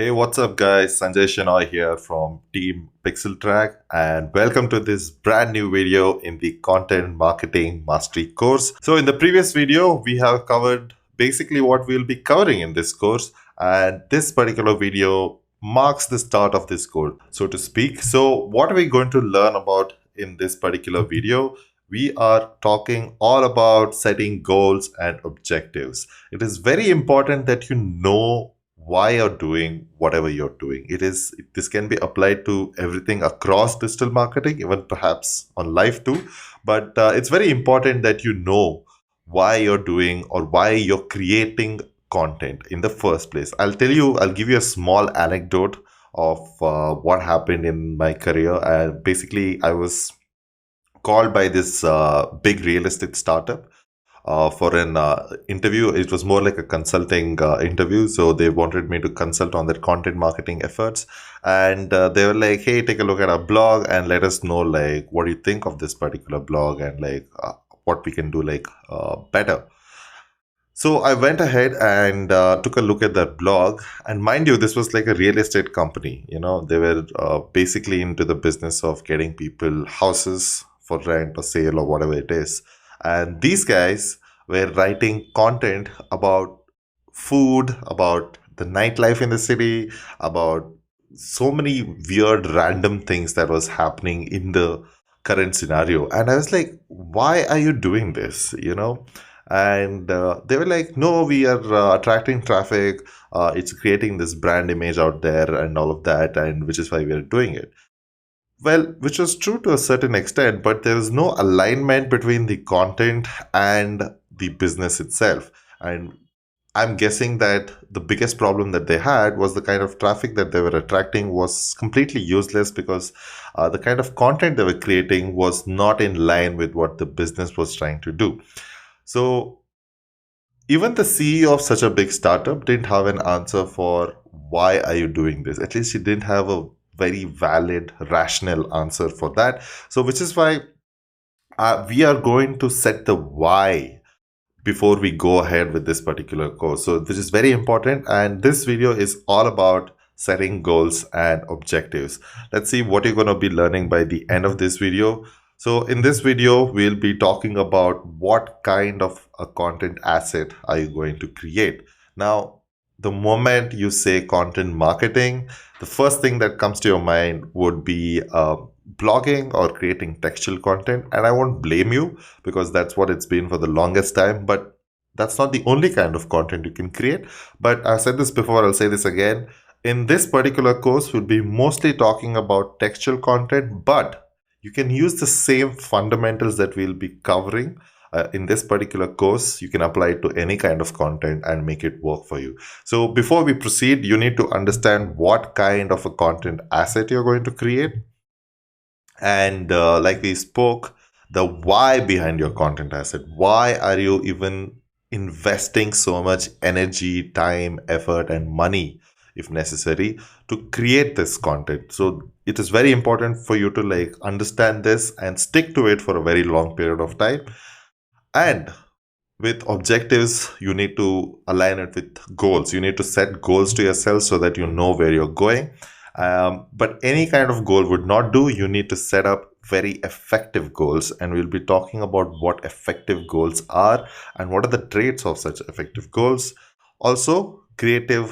Hey, what's up, guys? Sanjay Shenoy here from Team Pixel Track, and welcome to this brand new video in the Content Marketing Mastery course. So, in the previous video, we have covered basically what we'll be covering in this course, and this particular video marks the start of this course, so to speak. So, what are we going to learn about in this particular video? We are talking all about setting goals and objectives. It is very important that you know why you're doing whatever you're doing. This can be applied to everything across digital marketing, even perhaps on life too. But it's very important that you know why you're doing or why you're creating content in the first place. I'll give you a small anecdote of what happened in my career. And basically, I was called by this big real estate startup for an interview. It was more like a consulting interview. So they wanted me to consult on their content marketing efforts. And they were like, hey, take a look at our blog and let us know, like, what do you think of this particular blog and, like, what we can do, like, better. So I went ahead and took a look at that blog. And mind you, this was like a real estate company. You know, they were basically into the business of getting people houses for rent or sale or whatever it is. And these guys were writing content about food, about the nightlife in the city, about so many weird, random things that was happening in the current scenario. And I was like, why are you doing this? You know? And they were like, no, we are attracting traffic. It's creating this brand image out there and all of that, and which is why we are doing it. Well, which was true to a certain extent, but there is no alignment between the content and the business itself. And I'm guessing that the biggest problem that they had was the kind of traffic that they were attracting was completely useless because the kind of content they were creating was not in line with what the business was trying to do. So even the CEO of such a big startup didn't have an answer for why are you doing this. At least he didn't have a very valid, rational answer for that. So which is why we are going to set the why before we go ahead with this particular course. So this is very important, and this video is all about setting goals and objectives. Let's see what you're going to be learning by the end of this video. So in this video, we'll be talking about what kind of a content asset are you going to create. Now, the moment you say content marketing, the first thing that comes to your mind would be blogging or creating textual content. And I won't blame you because that's what it's been for the longest time. But that's not the only kind of content you can create. But I've said this before, I'll say this again. In this particular course, we'll be mostly talking about textual content, but you can use the same fundamentals that we'll be covering in this particular course. You can apply it to any kind of content and make it work for you. So before we proceed, you need to understand what kind of a content asset you're going to create. And like we spoke, the why behind your content asset. Why are you even investing so much energy, time, effort, and money, if necessary, to create this content? So it is very important for you to, like, understand this and stick to it for a very long period of time. And with objectives, you need to align it with goals. You need to set goals to yourself so that you know where you're going. But any kind of goal would not do. You need to set up very effective goals, and we'll be talking about what effective goals are and what are the traits of such effective goals. Also, creating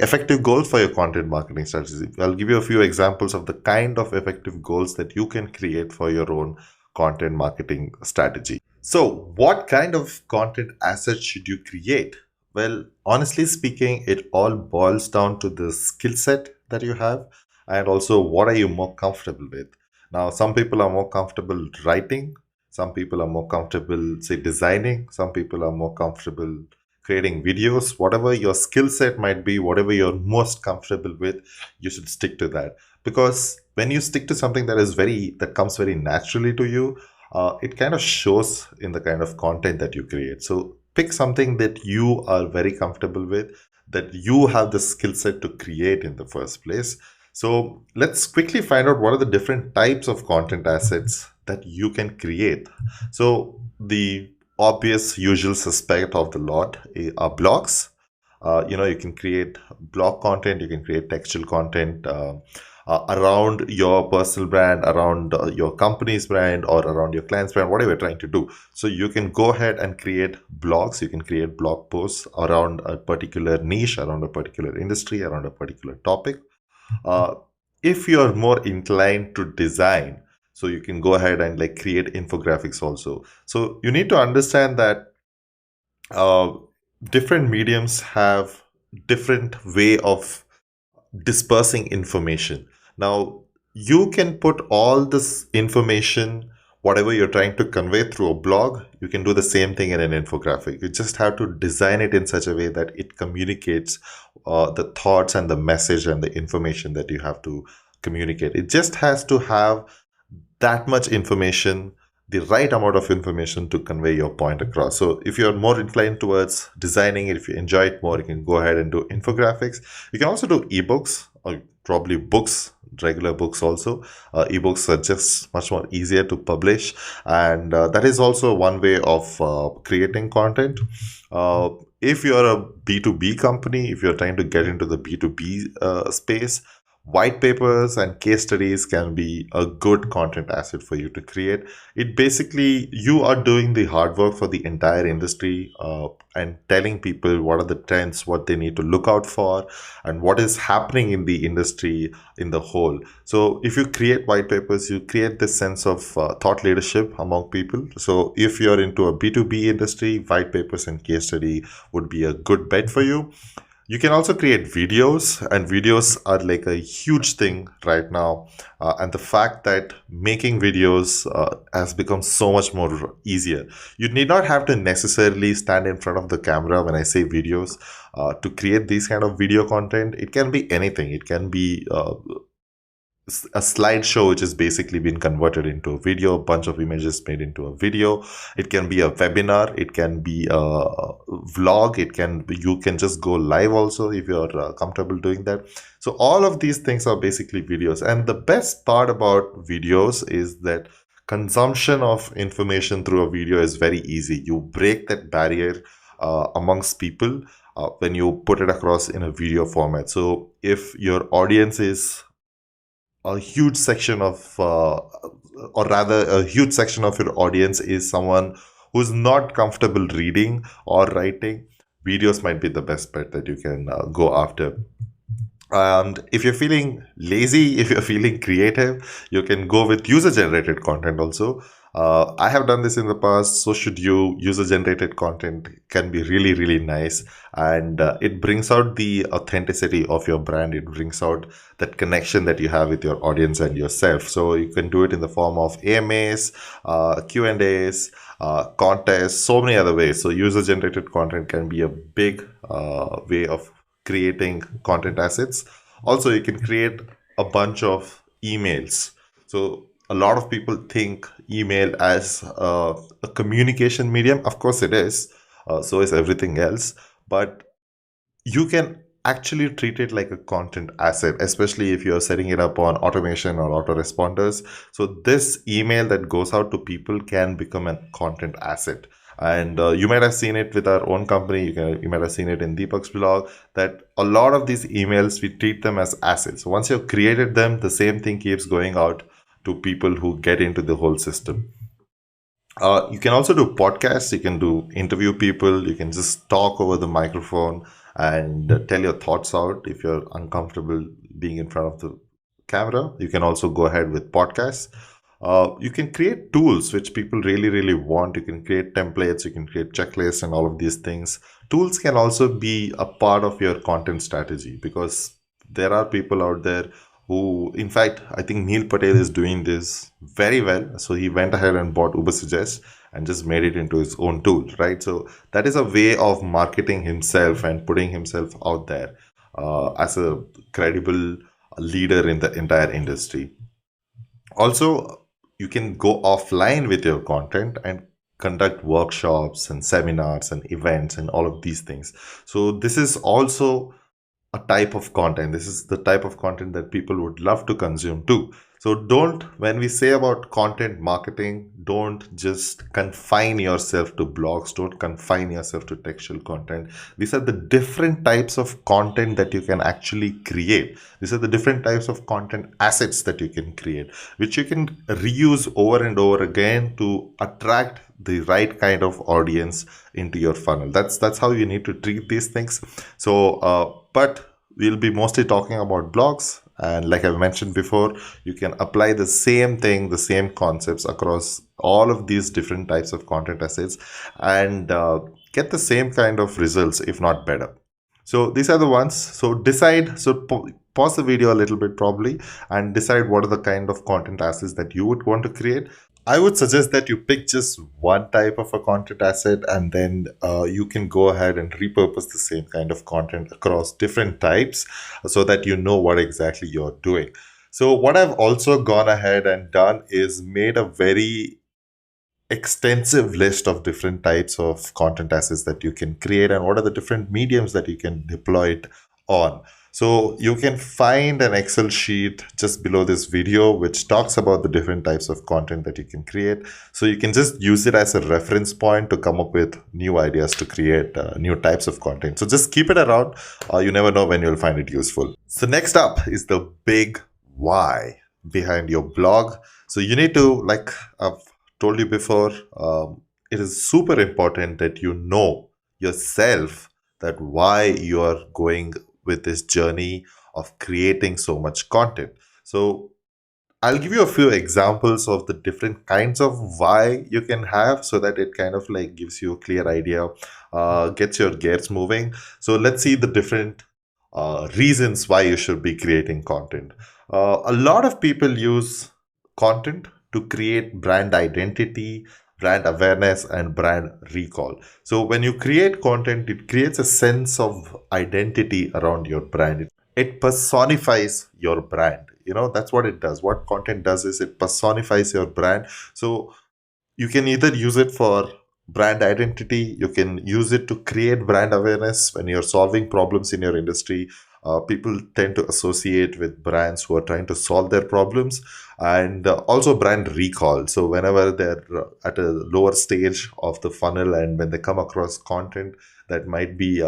effective goals for your content marketing strategy. I'll give you a few examples of the kind of effective goals that you can create for your own content marketing strategy. So, what kind of content assets should you create? Well, honestly speaking, it all boils down to the skill set that you have and also what are you more comfortable with. Now, some people are more comfortable writing, some people are more comfortable, say, designing, some people are more comfortable creating videos. Whatever your skill set might be, whatever you're most comfortable with, you should stick to that. Because when you stick to something that comes very naturally to you, it kind of shows in the kind of content that you create. So pick something that you are very comfortable with, that you have the skill set to create in the first place. So let's quickly find out what are the different types of content assets that you can create. So the obvious usual suspect of the lot are blogs. You can create blog content, you can create textual content around your personal brand, around your company's brand, or around your client's brand, whatever you're trying to do. So you can go ahead and create blogs, you can create blog posts around a particular niche, around a particular industry, around a particular topic. uh, if you're more inclined to design, so you can go ahead and like create infographics also. So you need to understand that uh, different mediums have different way of dispersing information. Now, you can put all this information, whatever you're trying to convey through a blog, you can do the same thing in an infographic. You just have to design it in such a way that it communicates the thoughts and the message and the information that you have to communicate. It just has to have that much information, the right amount of information to convey your point across. So if you're more inclined towards designing it, if you enjoy it more, you can go ahead and do infographics. You can also do ebooks or probably books, regular books also. Ebooks are just much more easier to publish, and that is also one way of creating content. If you're a B2B company, if you're trying to get into the B2B space, white papers and case studies can be a good content asset for you to create. It basically, you are doing the hard work for the entire industry and telling people what are the trends, what they need to look out for, and what is happening in the industry in the whole. So if you create white papers, you create this sense of thought leadership among people. So if you're into a B2B industry, white papers and case study would be a good bet for you. You can also create videos, and videos are like a huge thing right now. And the fact that making videos has become so much more easier. You need not have to necessarily stand in front of the camera when I say videos to create these kind of video content. It can be anything. It can be a slideshow which has basically been converted into a video, a bunch of images made into a video. It can be a webinar, it can be a vlog, you can just go live also if you're comfortable doing that. So all of these things are basically videos, and the best part about videos is that consumption of information through a video is very easy. You break that barrier amongst people when you put it across in a video format. So if your audience is a huge section of, or rather, a huge section of your audience is someone who's not comfortable reading or writing, videos might be the best bet that you can go after. And if you're feeling lazy, if you're feeling creative, you can go with user generated content also. I have done this in the past, so should you. User generated content can be really, really nice, and it brings out the authenticity of your brand. It brings out that connection that you have with your audience and yourself. So you can do it in the form of AMAs, Q&As, contests, so many other ways. So user generated content can be a big way of creating content assets. Also, you can create a bunch of emails. So a lot of people think email as a communication medium. Of course it is. So is everything else. But you can actually treat it like a content asset, especially if you're setting it up on automation or autoresponders. So this email that goes out to people can become a content asset. And you might have seen it with our own company. You might have seen it in Deepak's blog, that a lot of these emails, we treat them as assets. So once you've created them, the same thing keeps going out to people who get into the whole system. You can also do podcasts. You can do interview people. You can just talk over the microphone and tell your thoughts out. If you're uncomfortable being in front of the camera, you can also go ahead with podcasts. You can create tools which people really, really want. You can create templates, you can create checklists and all of these things. Tools can also be a part of your content strategy, because there are people out there who, in fact, I think Neil Patel is doing this very well. So he went ahead and bought Ubersuggest and just made it into his own tool, right? So that is a way of marketing himself and putting himself out there as a credible leader in the entire industry. Also, you can go offline with your content and conduct workshops and seminars and events and all of these things. So this is also a type of content. This is the type of content that people would love to consume too. So don't, when we say about content marketing, don't just confine yourself to blogs, don't confine yourself to textual content. These are the different types of content that you can actually create. These are the different types of content assets that you can create, which you can reuse over and over again to attract the right kind of audience into your funnel. That's how you need to treat these things. So but we'll be mostly talking about blogs, and like I mentioned before, you can apply the same thing, the same concepts across all of these different types of content assets, and get the same kind of results, if not better. So these are the ones. So decide, pause the video a little bit probably, and decide what are the kind of content assets that you would want to create. I would suggest that you pick just one type of a content asset, and then you can go ahead and repurpose the same kind of content across different types so that you know what exactly you're doing. So what I've also gone ahead and done is made a very extensive list of different types of content assets that you can create and what are the different mediums that you can deploy it on. So you can find an Excel sheet just below this video which talks about the different types of content that you can create. So you can just use it as a reference point to come up with new ideas to create new types of content. So just keep it around. You never know when you'll find it useful. So next up is the big why behind your blog. So you need to, like I've told you before, it is super important that you know yourself that why you are going with this journey of creating so much content. So I'll give you a few examples of the different kinds of why you can have so that it kind of like gives you a clear idea, gets your gears moving. So let's see the different reasons why you should be creating content. A lot of people use content to create brand identity, brand awareness, and brand recall. So when you create content, it creates a sense of identity around your brand. It personifies your brand. You know, that's what it does. What content does is it personifies your brand. So you can either use it for brand identity, you can use it to create brand awareness when you're solving problems in your industry. People tend to associate with brands who are trying to solve their problems, and also brand recall. So whenever they're at a lower stage of the funnel and when they come across content that might be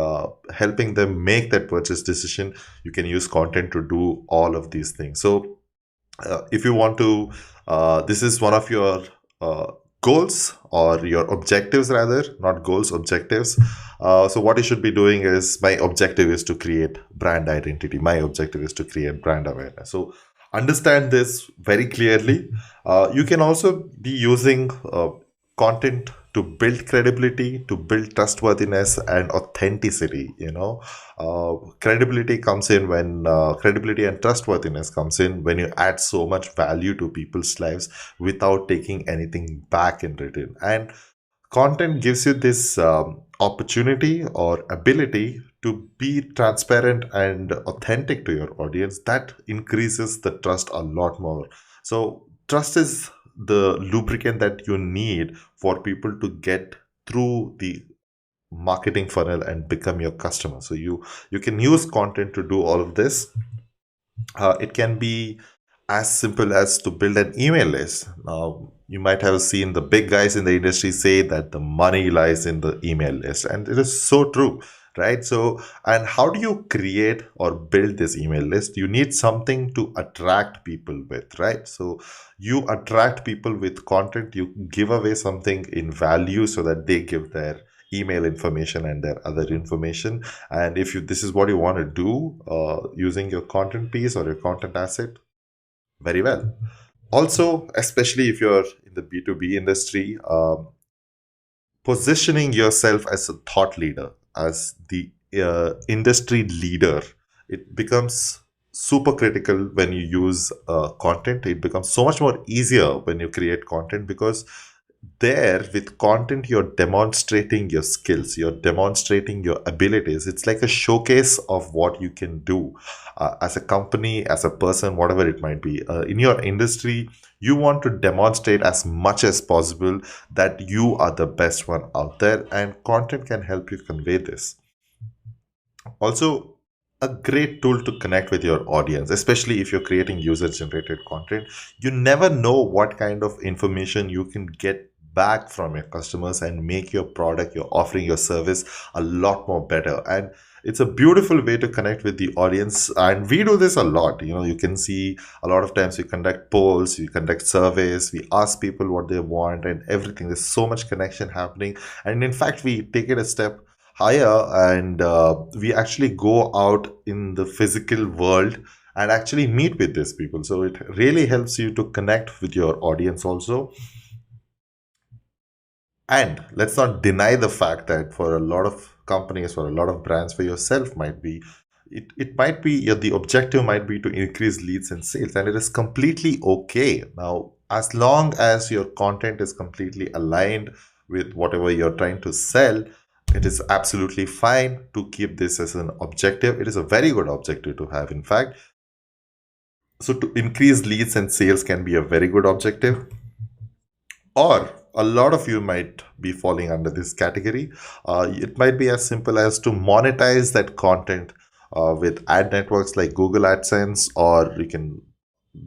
helping them make that purchase decision, you can use content to do all of these things. So if you want to, this is one of your goals or your objectives, rather, not goals, objectives. So what you should be doing is, my objective is to create brand identity. My objective is to create brand awareness. So understand this very clearly. You can also be using content to build credibility, to build trustworthiness and authenticity. Credibility comes in when credibility and trustworthiness comes in when you add so much value to people's lives without taking anything back in return. And content gives you this opportunity or ability to be transparent and authentic to your audience. That increases the trust a lot more. So trust is the lubricant that you need for people to get through the marketing funnel and become your customer. So you can use content to do all of this. It can be as simple as to build an email list. Now, you might have seen the big guys in the industry say that the money lies in the email list, and it is so true, right? So, and how do you create or build this email list? You need something to attract people with, right? So, you attract people with content, you give away something in value so that they give their email information and their other information. And if this is what you want to do using your content piece or your content asset, very well. Also, especially if you're in the B2B industry, positioning yourself as a thought leader, as the industry leader, it becomes super critical when you use content. It becomes so much more easier when you create content, because there, with content, you're demonstrating your skills, you're demonstrating your abilities. It's like a showcase of what you can do as a company, as a person, whatever it might be. In your industry, you want to demonstrate as much as possible that you are the best one out there, and content can help you convey this. Also, a great tool to connect with your audience, especially if you're creating user generated content. You never know what kind of information you can get back from your customers and make your product, your offering, your service a lot more better. And it's a beautiful way to connect with the audience. And we do this a lot. You can see a lot of times we conduct polls, we conduct surveys, we ask people what they want and everything. There's so much connection happening. And in fact, we take it a step higher, and we actually go out in the physical world and actually meet with these people. So it really helps you to connect with your audience also. And let's not deny the fact that for a lot of companies, for a lot of brands, for yourself might be, it might be, the objective might be to increase leads and sales, and it is completely okay. Now, as long as your content is completely aligned with whatever you're trying to sell, it is absolutely fine to keep this as an objective. It is a very good objective to have, in fact. So to increase leads and sales can be a very good objective. Or a lot of you might be falling under this category. It might be as simple as to monetize that content with ad networks like Google AdSense, or you can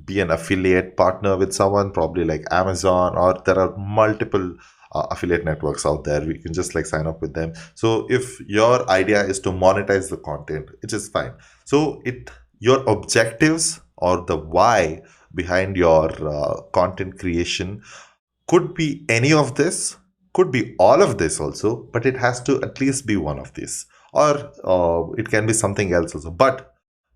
be an affiliate partner with someone, probably like Amazon, or there are multiple affiliate networks out there. We can just like sign up with them. So if your idea is to monetize the content, it is fine. So your objectives or the why behind your content creation could be any of this, could be all of this also, but it has to at least be one of these, or it can be something else also. But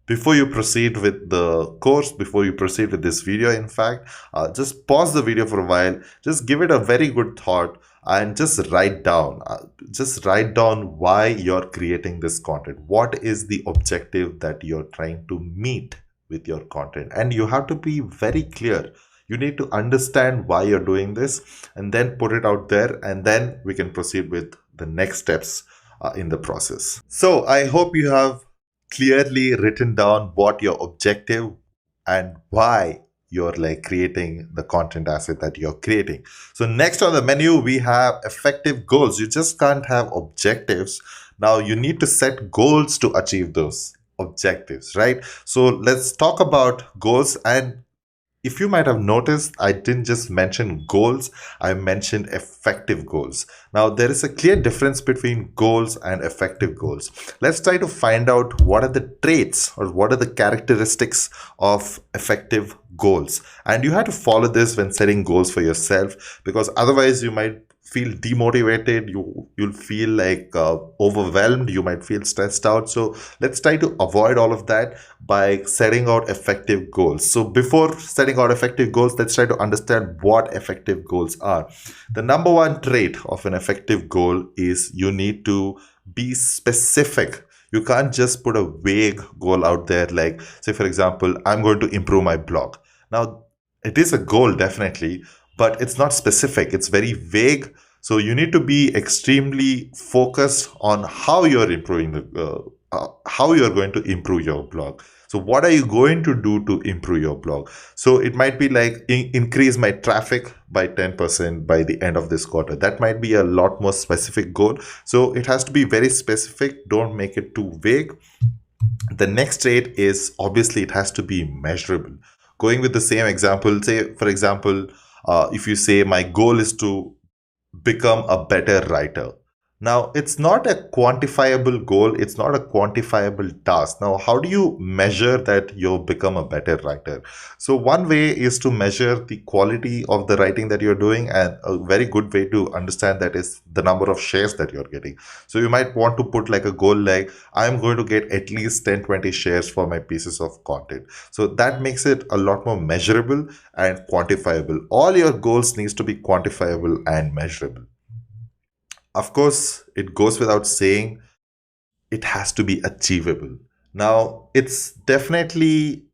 before you proceed with the course, before you proceed with this video, in fact, just pause the video for a while, just give it a very good thought, and just write down why you're creating this content. What is the objective that you're trying to meet with your content? And you have to be very clear. You need to understand why you're doing this and then put it out there, and then we can proceed with the next steps in the process. So I hope you have clearly written down what your objective and why you're like creating the content asset that you're creating. So next on the menu, we have effective goals. You just can't have objectives. Now you need to set goals to achieve those objectives, right? So let's talk about goals. And if you might have noticed, I didn't just mention goals, I mentioned effective goals. Now, there is a clear difference between goals and effective goals. Let's try to find out what are the traits or what are the characteristics of effective goals. And you have to follow this when setting goals for yourself, because otherwise you might feel demotivated, you'll feel like overwhelmed, you might feel stressed out. So let's try to avoid all of that by setting out effective goals. So before setting out effective goals, let's try to understand what effective goals are. The number one trait of an effective goal is you need to be specific. You can't just put a vague goal out there, like, say, for example, I'm going to improve my blog. Now, it is a goal, definitely, but it's not specific. It's very vague. So you need to be extremely focused on how you're improving how you're going to improve your blog. So what are you going to do to improve your blog? So it might be like increase my traffic by 10% by the end of this quarter. That might be a lot more specific goal. So it has to be very specific. Don't make it too vague. The next trait is, obviously, it has to be measurable. Going with the same example, say, for example, if you say my goal is to become a better writer. Now, it's not a quantifiable goal. It's not a quantifiable task. Now, how do you measure that you'll become a better writer? So one way is to measure the quality of the writing that you're doing. And a very good way to understand that is the number of shares that you're getting. So you might want to put like a goal like, I'm going to get at least 10-20 shares for my pieces of content. So that makes it a lot more measurable and quantifiable. All your goals needs to be quantifiable and measurable. Of course, it goes without saying, it has to be achievable. Now, it's definitely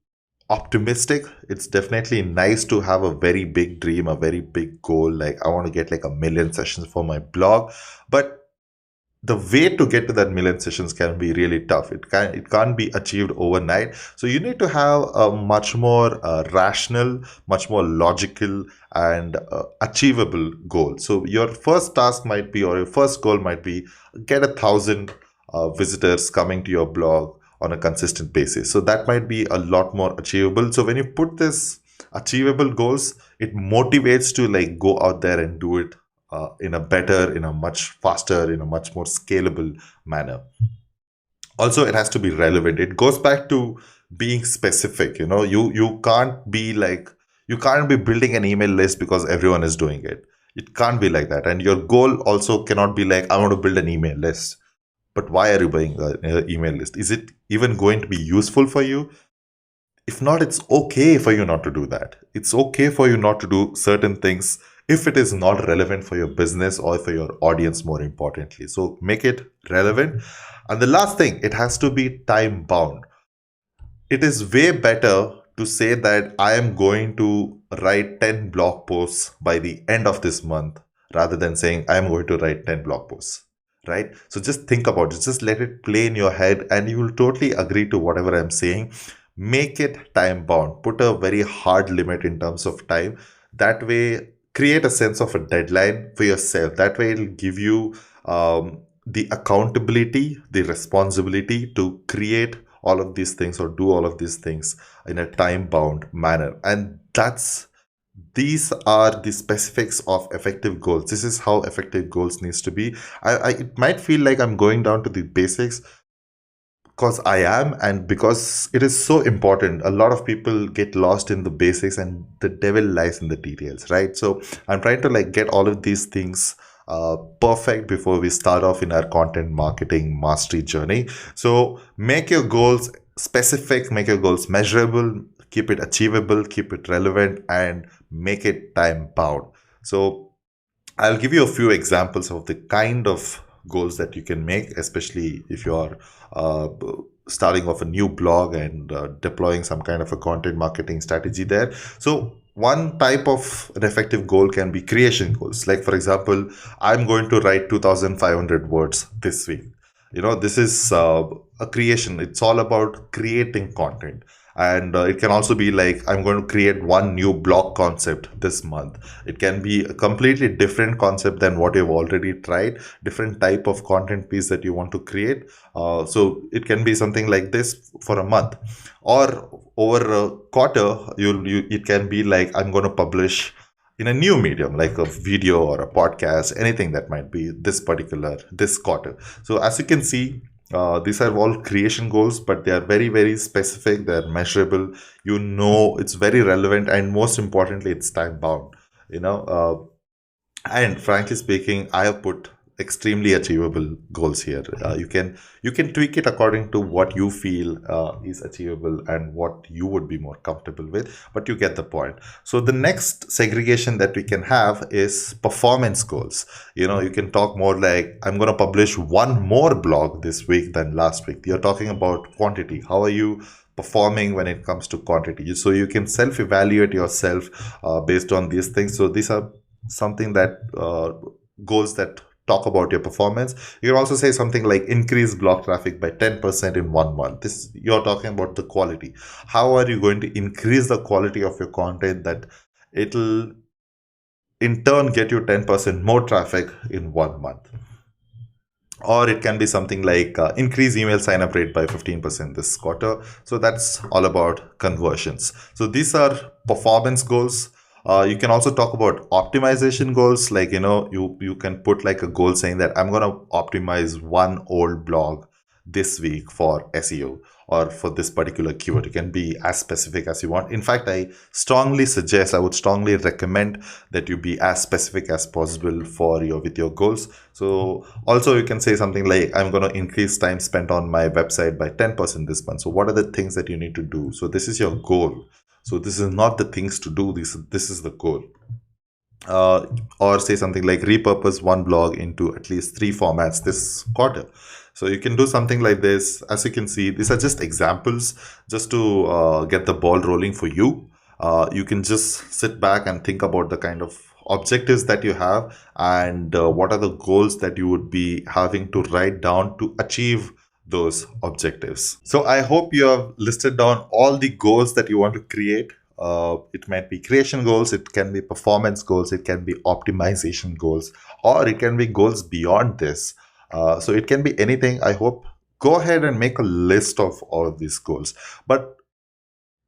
optimistic. It's definitely nice to have a very big dream, a very big goal. Like, I want to get like 1 million sessions for my blog. But the way to get to that 1 million sessions can be really tough. It can't be achieved overnight. So you need to have a much more rational, much more logical and achievable goal. So your first task might be, or your first goal might be, get 1,000 visitors coming to your blog, on a consistent basis. So that might be a lot more achievable. So when you put this achievable goals, it motivates to like go out there and do it in a better, in a much faster, in a much more scalable manner. Also, it has to be relevant. It goes back to being specific. You can't be like, you can't be building an email list because everyone is doing it. It can't be like that. And your goal also cannot be like, I want to build an email list. But why are you buying an email list? Is it even going to be useful for you? If not, it's okay for you not to do that. It's okay for you not to do certain things if it is not relevant for your business or for your audience, more importantly. So make it relevant. And the last thing, it has to be time bound. It is way better to say that I am going to write 10 blog posts by the end of this month rather than saying I am going to write 10 blog posts. Right? So just think about it. Just let it play in your head and you will totally agree to whatever I'm saying. Make it time bound. Put a very hard limit in terms of time. That way, create a sense of a deadline for yourself. That way, it'll give you the accountability, the responsibility to create all of these things or do all of these things in a time bound manner. And these are the specifics of effective goals. This is how effective goals needs to be. It might feel like I'm going down to the basics because I am, and because it is so important. A lot of people get lost in the basics and the devil lies in the details, right? So I'm trying to like get all of these things perfect before we start off in our content marketing mastery journey. So make your goals specific, make your goals measurable, keep it achievable, keep it relevant, and make it time bound. So I'll give you a few examples of the kind of goals that you can make, especially if you're uh, starting off a new blog and deploying some kind of a content marketing strategy there. So one type of an effective goal can be creation goals. Like, for example, I'm going to write 2,500 words this week. This is a creation. It's all about creating content. And it can also be like, I'm going to create one new blog concept this month. It can be a completely different concept than what you've already tried, different type of content piece that you want to create. So it can be something like this for a month, or over a quarter, it can be like, I'm going to publish in a new medium like a video or a podcast, anything that might be this quarter. So as you can see, these are all creation goals, but they are very, very specific. They're measurable. It's very relevant, and most importantly, it's time bound. And frankly speaking, I have put extremely achievable goals here. You can tweak it according to what you feel is achievable and what you would be more comfortable with, but you get the point. So the next segregation that we can have is performance goals. You can talk more like, I'm going to publish one more blog this week than last week. You're talking about quantity. How are you performing when it comes to quantity? So you can self-evaluate yourself based on these things. So these are something that goals that talk about your performance. You can also say something like increase blog traffic by 10% in 1 month. This, you're talking about the quality. How are you going to increase the quality of your content that it'll in turn get you 10% more traffic in 1 month? Or it can be something like increase email sign up rate by 15% this quarter. So that's all about conversions. So these are performance goals. You can also talk about optimization goals. Like, you can put like a goal saying that I'm going to optimize one old blog this week for SEO or for this particular keyword. You can be as specific as you want. In fact, I would strongly recommend that you be as specific as possible with your goals. So also you can say something like, I'm going to increase time spent on my website by 10% this month. So what are the things that you need to do? So this is your goal. So this is not the things to do. This is the goal. Or say something like repurpose one blog into at least 3 formats this quarter. So you can do something like this. As you can see, these are just examples just to get the ball rolling for you. You can just sit back and think about the kind of objectives that you have and what are the goals that you would be having to write down to achieve those objectives. So I hope you have listed down all the goals that you want to create. It might be creation goals, it can be performance goals, it can be optimization goals, or it can be goals beyond this. So it can be anything. I hope go ahead and make a list of all of these goals. But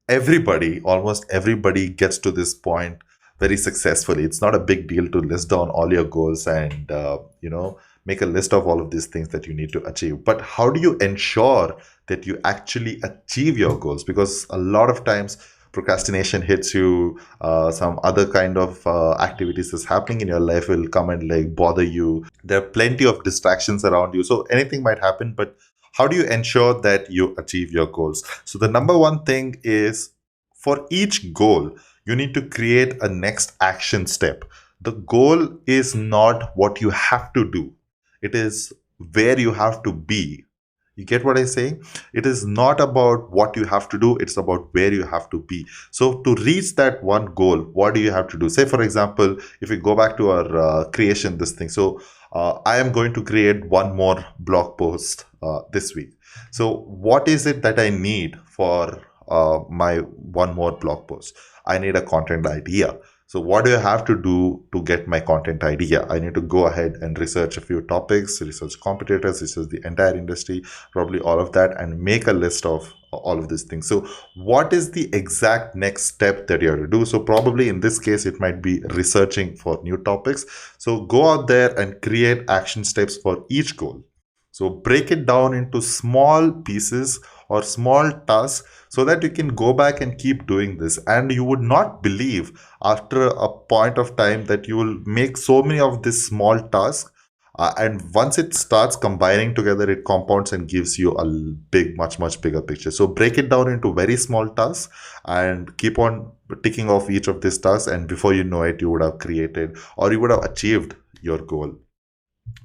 almost everybody gets to this point very successfully. It's not a big deal to list down all your goals and make a list of all of these things that you need to achieve. But how do you ensure that you actually achieve your goals? Because a lot of times procrastination hits you, some other kind of activities is happening in your life will come and like bother you. There are plenty of distractions around you, so anything might happen. But how do you ensure that you achieve your goals? So the number one thing is, for each goal you need to create a next action step. The goal is not what you have to do, it is where you have to be. You get what I say? It is not about what you have to do, it's about where you have to be. So to reach that one goal, what do you have to do? Say for example, if we go back to our creation this thing. So I am going to create one more blog post this week. So what is it that I need for my one more blog post? I need a content idea. So what do I have to do to get my content idea? I need to go ahead and research a few topics, research competitors, research the entire industry, probably all of that, and make a list of all of these things. So what is the exact next step that you have to do? So probably in this case, it might be researching for new topics. So go out there and create action steps for each goal. So break it down into small pieces or small tasks so that you can go back and keep doing this. And you would not believe after a point of time that you will make so many of these small tasks. And once it starts combining together, it compounds and gives you a big, much bigger picture. So break it down into very small tasks and keep on ticking off each of these tasks. And before you know it, you would have created or you would have achieved your goal,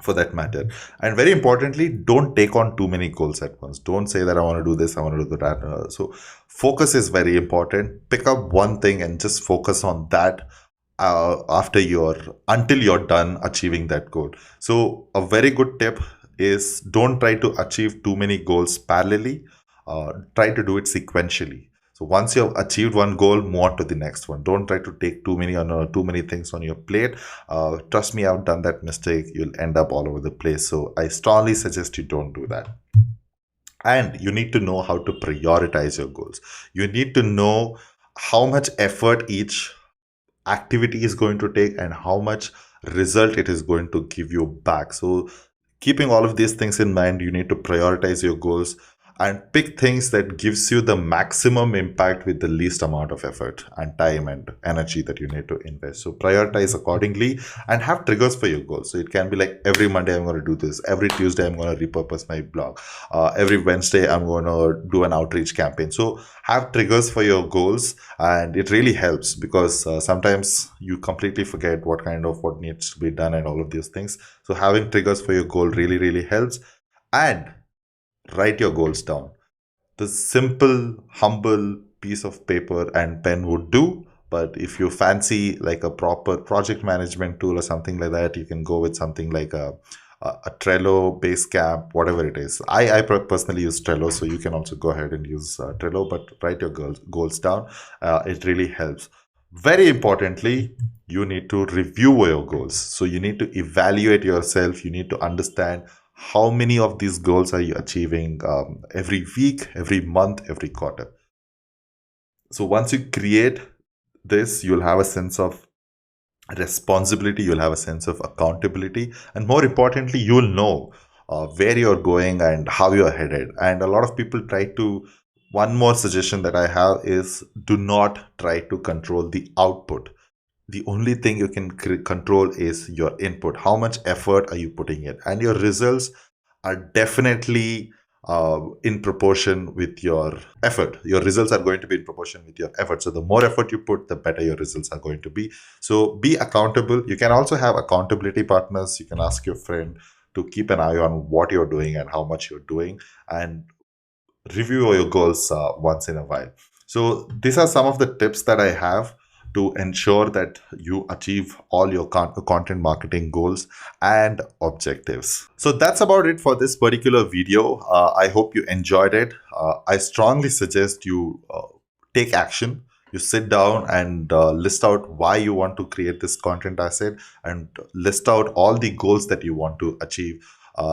for that matter. And very importantly, don't take on too many goals at once. Don't say that I want to do this, I want to do that. So focus is very important. Pick up one thing and just focus on that until you're done achieving that goal. So a very good tip is, don't try to achieve too many goals parallelly. Try to do it sequentially. So once you have achieved one goal, move on to the next one. Don't try to take too many things on your plate. Trust me, I've done that mistake. You'll end up all over the place. So I strongly suggest you don't do that. And you need to know how to prioritize your goals. You need to know how much effort each activity is going to take and how much result it is going to give you back. So keeping all of these things in mind, you need to prioritize your goals and pick things that gives you the maximum impact with the least amount of effort and time and energy that you need to invest. So prioritize accordingly and have triggers for your goals. So it can be like, every Monday I'm going to do this, every Tuesday I'm going to repurpose my blog, every Wednesday I'm going to do an outreach campaign. So have triggers for your goals, and it really helps because sometimes you completely forget what needs to be done and all of these things. So having triggers for your goal really helps. And write your goals down. The simple, humble piece of paper and pen would do. But if you fancy like a proper project management tool or something like that, you can go with something like a Trello, Basecamp, whatever it is. I personally use Trello, so you can also go ahead and use Trello, but write your goals down. It really helps. Very importantly, you need to review your goals. So you need to evaluate yourself. You need to understand how many of these goals are you achieving every week, every month, every quarter. So once you create this, you'll have a sense of responsibility, you'll have a sense of accountability, and more importantly, you'll know where you're going and how you're headed. And a lot of people try to, one more suggestion that I have is, do not try to control the output. The only thing you can control is your input. How much effort are you putting in? And your results are definitely in proportion with your effort. Your results are going to be in proportion with your effort. So the more effort you put, the better your results are going to be. So be accountable. You can also have accountability partners. You can ask your friend to keep an eye on what you're doing and how much you're doing, and review your goals once in a while. So these are some of the tips that I have to ensure that you achieve all your content marketing goals and objectives. So that's about it for this particular video. I hope you enjoyed it. I strongly suggest you take action. You sit down and list out why you want to create this content asset, and list out all the goals that you want to achieve.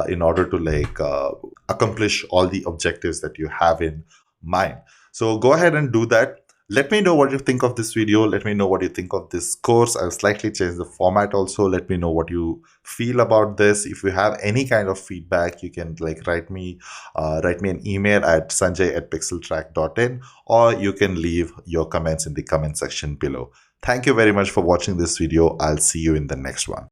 in order to accomplish all the objectives that you have in mind. So go ahead and do that. Let me know what you think of this video. Let me know what you think of this course. I'll slightly change the format also. Let me know what you feel about this. If you have any kind of feedback, you can write me an email at sanjay@pixeltrack.in, or you can leave your comments in the comment section below. Thank you very much for watching this video. I'll see you in the next one.